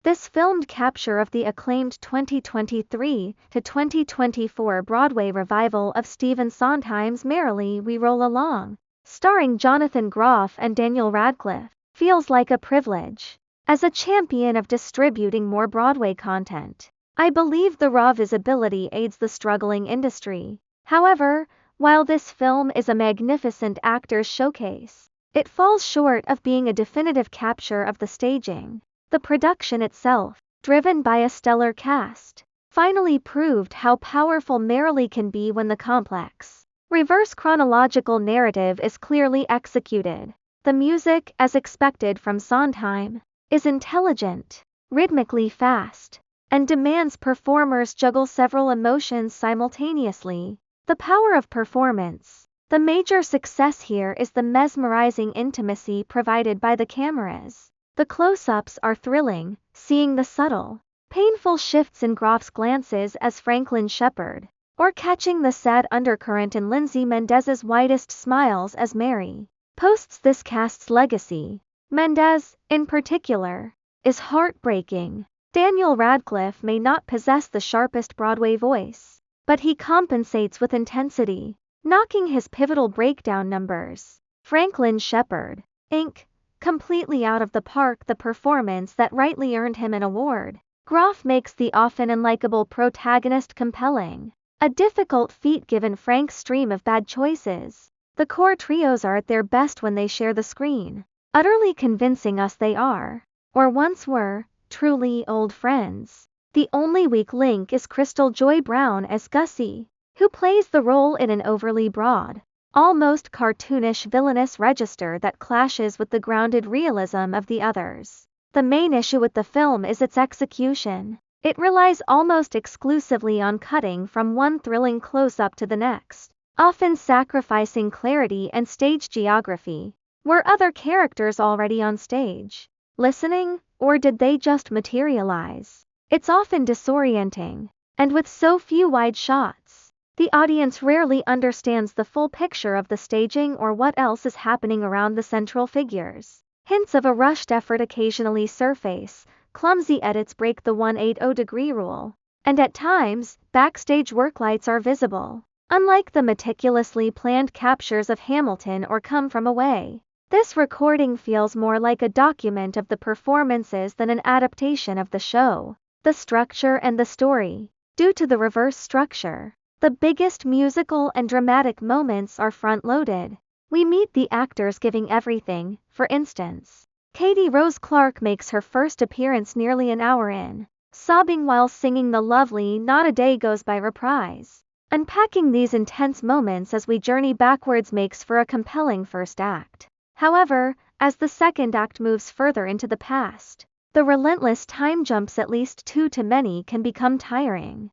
This filmed capture of the acclaimed 2023 to 2024 Broadway revival of Stephen Sondheim's Merrily, We Roll Along, starring Jonathan Groff and Daniel Radcliffe, feels like a privilege. As a champion of distributing more Broadway content, I believe the raw visibility aids the struggling industry. However, while this film is a magnificent actor's showcase, it falls short of being a definitive capture of the staging. The production itself, driven by a stellar cast, finally proved how powerful Merrily can be when the complex, reverse chronological narrative is clearly executed. The music, as expected from Sondheim, is intelligent, rhythmically fast, and demands performers juggle several emotions simultaneously. The power of performance. The major success here is the mesmerizing intimacy provided by the cameras. The close-ups are thrilling, seeing the subtle, painful shifts in Groff's glances as Franklin Shepard, or catching the sad undercurrent in Lindsay Mendez's widest smiles as Mary, posts this cast's legacy. Mendez, in particular, is heartbreaking. Daniel Radcliffe may not possess the sharpest Broadway voice, but he compensates with intensity, knocking his pivotal breakdown numbers, Franklin Shepard, Inc., completely out of the park. The performance that rightly earned him an award. Groff makes the often unlikable protagonist compelling, a difficult feat given Frank's stream of bad choices. The core trios are at their best when they share the screen, utterly convincing us they are, or once were, truly old friends. The only weak link is Crystal Joy Brown as Gussie, who plays the role in an overly broad, almost cartoonish villainous register that clashes with the grounded realism of the others. The main issue with the film is its execution. It relies almost exclusively on cutting from one thrilling close-up to the next, often sacrificing clarity and stage geography. Were other characters already on stage, listening, or did they just materialize? It's often disorienting, and with so few wide shots, the audience rarely understands the full picture of the staging or what else is happening around the central figures. Hints of a rushed effort occasionally surface, clumsy edits break the 180-degree rule, and at times, backstage worklights are visible, unlike the meticulously planned captures of Hamilton or Come From Away. This recording feels more like a document of the performances than an adaptation of the show. The structure and the story. Due to the reverse structure, the biggest musical and dramatic moments are front-loaded. We meet the actors giving everything. For instance, Katie Rose Clark makes her first appearance nearly an hour in, sobbing while singing the lovely Not a Day Goes By reprise. Unpacking these intense moments as we journey backwards makes for a compelling first act. However, as the second act moves further into the past, the relentless time jumps, at least too many, can become tiring.